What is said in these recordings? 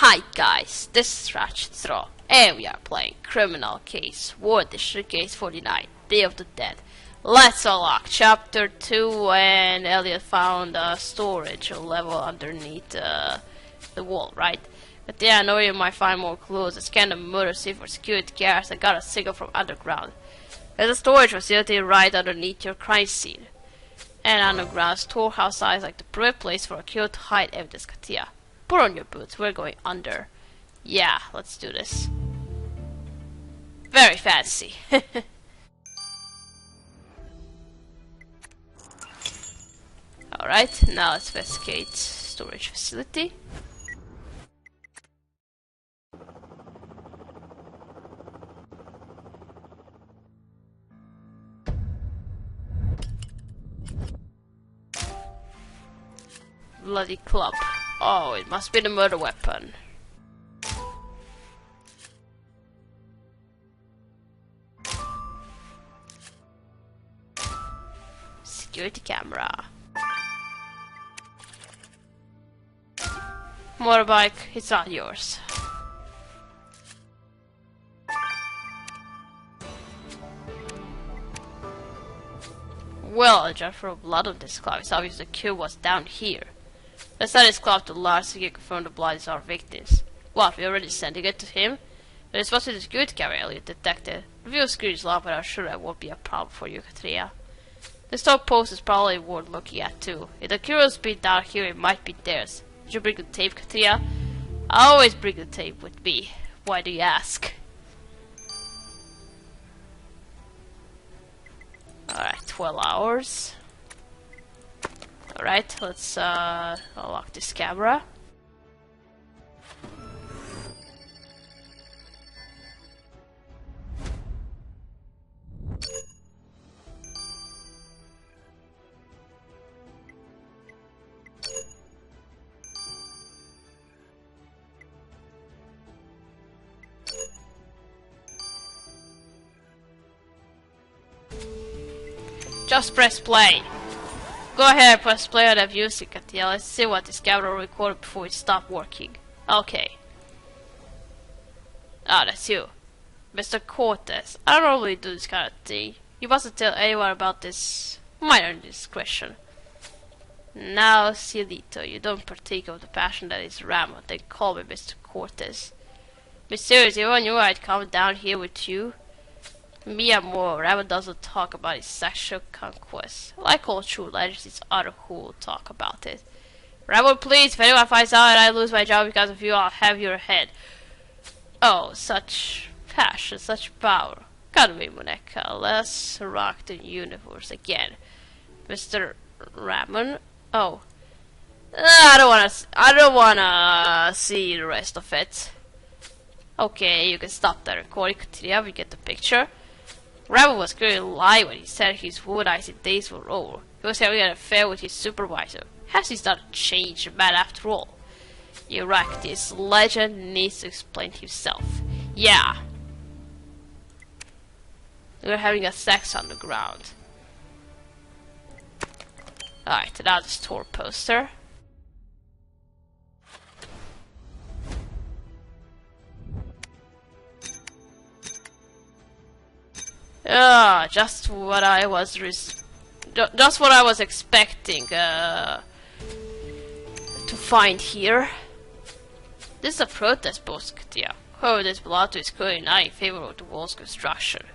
Hi guys, this is Ratchet Throw, and we are playing Criminal Case, War District Case 49, Day of the Dead. Let's unlock Chapter 2, and Elliot found a storage level underneath the wall, right? But yeah, I know you might find more clues. I scanned the murder scene for security cameras. I got a signal from underground. There's a storage facility right underneath your crime scene. And underground storehouse size like the perfect place for a killer to hide evidence, Katia. Put on your boots, we're going under. Yeah, let's do this. Very fancy. Alright, now let's investigate storage facility. Bloody club. Oh, it must be the murder weapon. Security camera. Motorbike, it's not yours. Well, judge for blood on this club, it's obvious the kill was down here. Let's send this club to Lars so he can confirm the blood is our victims. What, we already sending it to him? But it's supposed to be the security camera, Elliot detected. Review screen is long, but I'm sure that won't be a problem for you, Katria. The top post is probably worth looking at too. If the curious been down here, it might be theirs. Did you bring the tape, Katria? I always bring the tape with me. Why do you ask? Alright, 12 hours. Alright, let's unlock this camera. Just press play. Go ahead, press play on the music, Katia. Let's see what this camera recorded before it stopped working. Okay. Ah, that's you. Mr. Cortez. I don't normally do this kind of thing. You mustn't tell anyone about this minor indiscretion. Now, Cielito, you don't partake of the passion that is Ramon. Then call me Mr. Cortez. Mysterious, everyone knew I'd come down here with you. Me and more, Ramon doesn't talk about his sexual conquest. Like all true legends, it's other who will talk about it. Ramon, please, if anyone finds out and I lose my job because of you, I'll have your head. Oh, such passion, such power. Come me, Monica, let's rock the universe again. Mr. Ramon? Oh. I don't wanna see the rest of it. Okay, you can stop the recording, Katia, we get the picture. Ramon was clearly lying when he said his womanizing days were over. He was having an affair with his supervisor. Has he not a changed man after all? You're right, this legend needs to explain himself. Yeah. We're having a sex on the ground. Alright, now the store poster. Ah, just what I was expecting to find here. This is a protest post, Katia. Whoever this belonged to is currently not in favor of the wall's construction.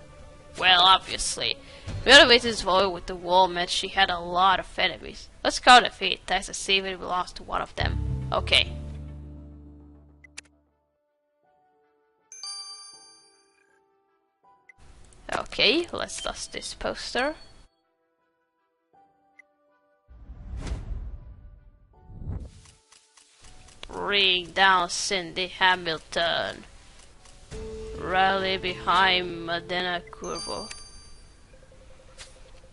Well, obviously. The other way to this wall with the wall meant she had a lot of enemies. Let's count a fate. That's a save it belongs to one of them. Okay. Okay, let's dust this poster. Bring down Cindy Hamilton. Rally behind Madena Curvo.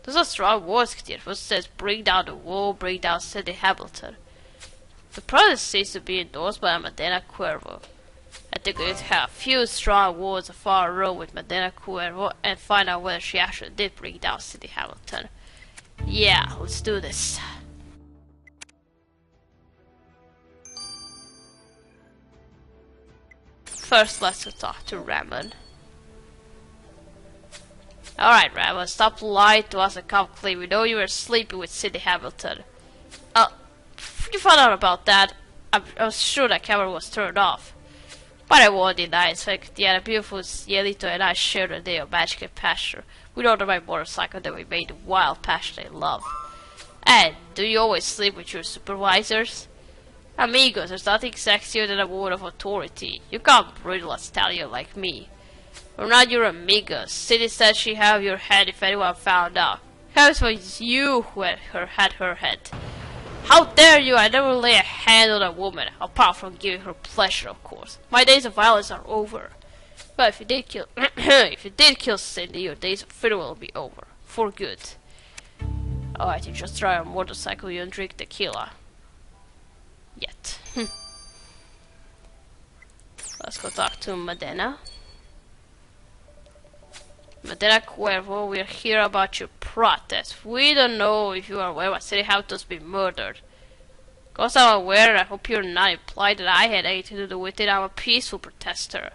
Those are strong words, Katia. First says bring down the wall, bring down Cindy Hamilton. The project seems to be endorsed by Madena Cuervo. I think we need to have a few strong words of our road with Madena Cuervo and find out whether she actually did bring down Cindy Hamilton. Yeah, let's do this. First, let's go talk to Ramon. Alright, Ramon, stop lying to us and come clean. We know you were sleeping with Cindy Hamilton. You found out about that. I was sure that camera was turned off. But I won't deny it. The beautiful Cielito and I shared a day of magic and passion. We rode on my motorcycle, then we made wild, passionate love. And do you always sleep with your supervisors? Amigos, there's nothing sexier than a woman of authority. You can't brutal a stallion like me. We're not your amigos. Cindy said she'd have your head if anyone found out. It was you who had her head. How dare you! I never lay a hand on a woman, apart from giving her pleasure, of course. My days of violence are over. But if you did kill, if you did kill Cindy, your days of freedom will be over for good. Alright, you just drive a motorcycle, you don't drink tequila. Yet. Let's go talk to Medina. Medina Cuervo, we're here about your protest. We don't know if you are aware that City Hamilton's been murdered. Cause I'm aware, I hope you're not implied that I had anything to do with it. I'm a peaceful protester.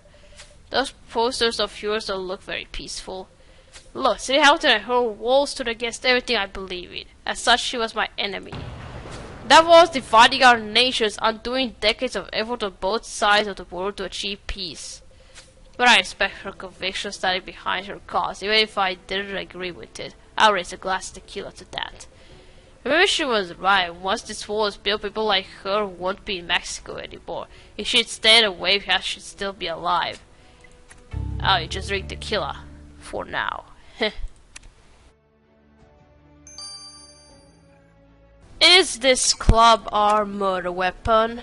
Those posters of yours don't look very peaceful. Look, City Hamilton and her walls stood against everything I believe in. As such, she was my enemy. That was dividing our nations, undoing decades of effort on both sides of the world to achieve peace. But I respect her conviction standing behind her cause. Even if I didn't agree with it, I'll raise a glass of tequila to that. Maybe she was right. Once this wall is built, people like her won't be in Mexico anymore. If she'd stayed away, she'd still be alive. Oh, you just drink tequila. For now. Is this club our murder weapon?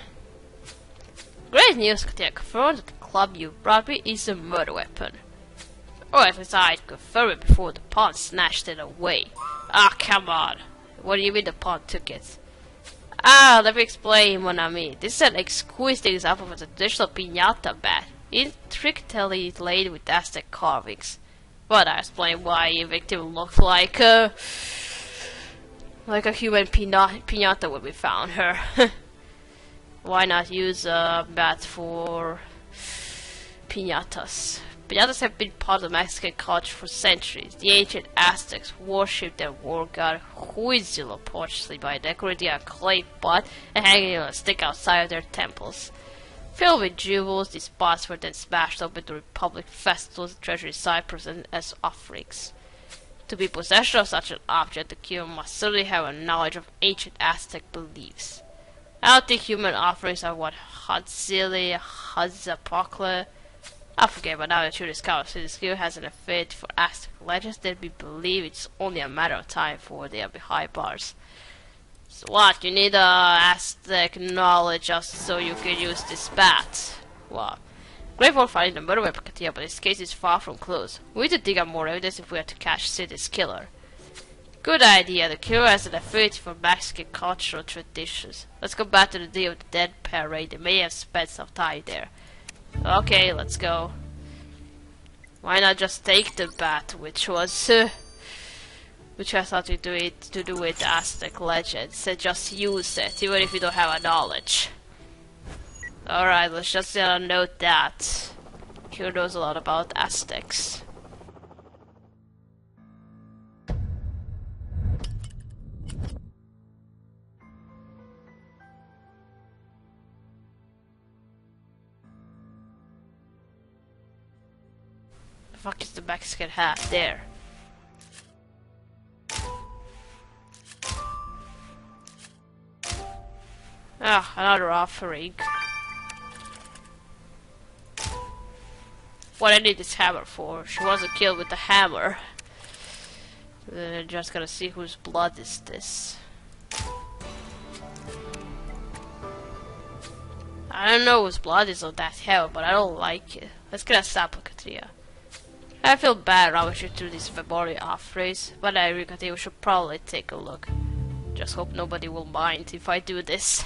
Great news, Katia. Confirmed that the club you brought me is a murder weapon. Or at least I'd confirm it before the pawn snatched it away. Ah, come on. What do you mean the pawn took it? Ah, let me explain, mon ami. This is an exquisite example of a traditional piñata bat, intricately laid with Aztec carvings. But I explain why your victim looked like a human piñata when we found her. Why not use a bat for piñatas? Piñatas have been part of Mexican culture for centuries. The ancient Aztecs worshipped their war god Huitzilopochtli by decorating a clay pot and hanging it on a stick outside of their temples. Filled with jewels, these pots were then smashed open during public festivals and treasured inside presented as offerings. To be possession of such an object, the killer must certainly have a knowledge of ancient Aztec beliefs. I don't think human offerings are what Huitzilopochtli. I forget, but now that you discover this skill has an affinity for Aztec legends, then we believe it's only a matter of time before they are behind bars. So what, you need Aztec knowledge just so you can use this bat? Well, great for finding the murder weapon, Katia, but this case is far from closed. We need to dig up more evidence if we are to catch Cindy's killer. Good idea, the killer has an affinity for Mexican cultural traditions. Let's go back to the Day of the Dead parade, they may have spent some time there. Okay, let's go. Why not just take the bat, which has something to do with Aztec legends, and just use it, even if you don't have a knowledge. Alright, let's just note that. Kyo knows a lot about Aztecs. The fuck is the Mexican hat there? Ah, another offering. What I need this hammer for? She wasn't killed with the hammer. Just gotta see whose blood is this. I don't know whose blood is on that hammer, but I don't like it. Let's get a sample, Katia. I feel bad rummaging through these memorial offerings, but I agree, Katia, we should probably take a look. Just hope nobody will mind if I do this.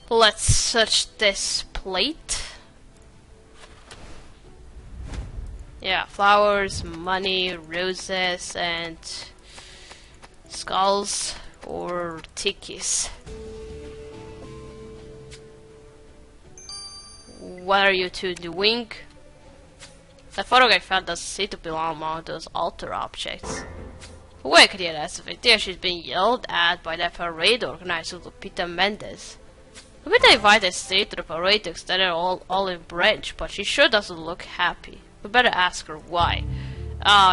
Let's search this plate. Yeah, flowers, money, roses, and skulls or tikis. what are you two doing? The photograph found doesn't seem to belong among those altar objects. Wait, could you ask if there she's being yelled at by the parade organizer Lupita Mendez. Lupita invited Steve to the parade to extend her olive branch, but she sure doesn't look happy. We better ask her why.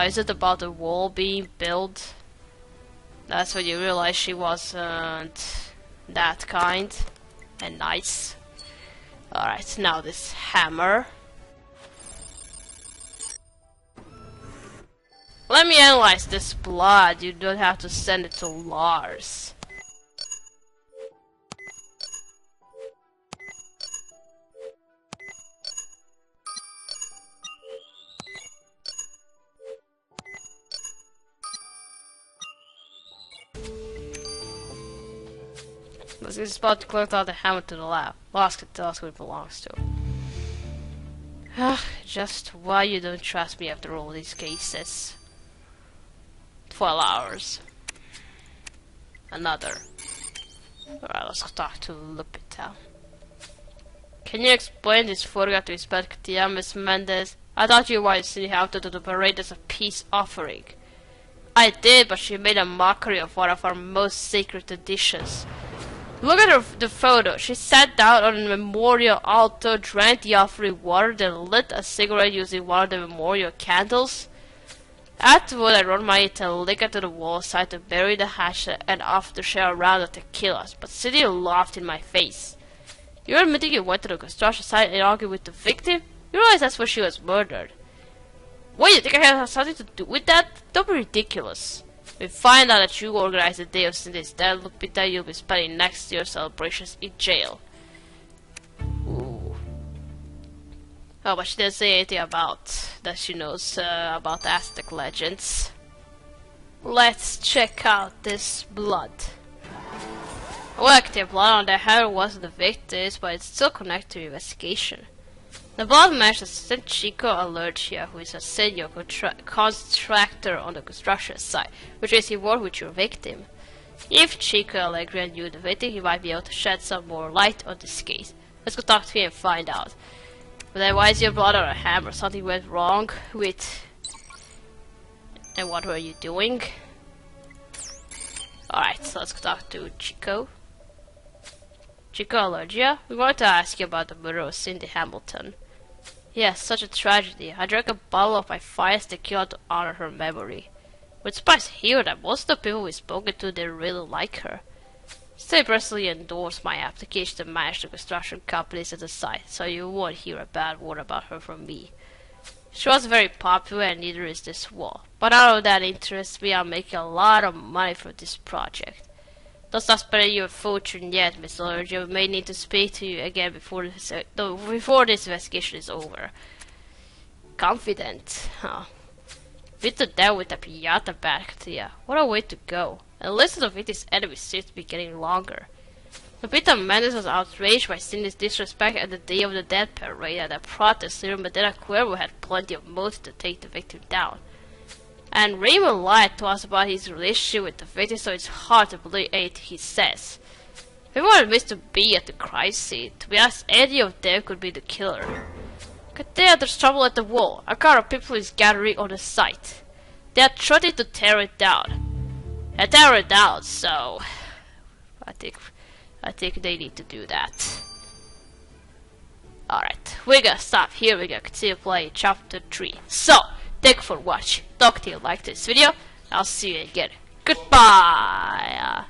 Is it about the wall being built? That's when you realize she wasn't that kind and nice. Alright, now this hammer. Let me analyze this blood. You don't have to send it to Lars. Let's get about to collect out the hammer to the lab. Lars can tell us who it belongs to. Just why you don't trust me after all these cases. 12 hours. Another. Alright, let's talk to Lupita. Can you explain this photograph to Inspector Miss Mendez? I thought you wanted to see how to do the parade as a peace offering. I did, but she made a mockery of one of our most sacred traditions. Look at the photo. She sat down on a memorial altar, drank the offering water, then lit a cigarette using one of the memorial candles. Afterward, I run my Italica to the wall side to bury the hatchet and aftershare around it to kill us, but Cindy laughed in my face. You're admitting you went to the construction site and argued with the victim? You realize that's where she was murdered. What, you think I have something to do with that? Don't be ridiculous. We find out that you organized the day of Cindy's death, Lupita, you'll be spending next year's celebrations in jail. Ooh. Oh, but she didn't say anything about that she knows about Aztec legends. Let's check out this blood. Well, the blood on the hair wasn't the victim's, but it's still connected to the investigation. The blood matches assistant Chico Alergia, who is a senior contractor on the construction site, which is he worked with your victim. If Chico Alegria knew the victim, he might be able to shed some more light on this case. Let's go talk to him and find out. But then why is your blood on a hammer? Something went wrong with... And what were you doing? Alright, so let's go talk to Chico. Chico Alergia, we wanted to ask you about the murder of Cindy Hamilton. Yes, such a tragedy. I drank a bottle of my finest tequila to honor her memory. We're surprised to hear that most of the people we've spoken to didn't really like her. They personally endorsed my application to manage the construction companies at the site, so you won't hear a bad word about her from me. She was very popular and neither is this wall. But out of that interests me, I'm making a lot of money for this project. Don't stop spending your fortune yet, Miss Alergia. We may need to speak to you again before this investigation is over. Confident, huh? Beat the devil with a piñata bacteria. What a way to go. And the list of victims' enemies seems to be getting longer. Lupita Mendez was outraged by Cindy's disrespect at the Day of the Dead parade and the protest. Medina Cuervo had plenty of motive to take the victim down. And Raymond lied to us about his relationship with the victim, so it's hard to believe anything he says. Everyone admits to be at the crime scene. To be honest, any of them could be the killer. But there's trouble at the wall. A crowd of people is gathering on the site. They are trying to tear it down. And tear it down, so I think they need to do that. Alright, we're gonna stop here. We're gonna continue playing chapter 3. So, thank you for watching. Talk to you like this video. I'll see you again. Goodbye.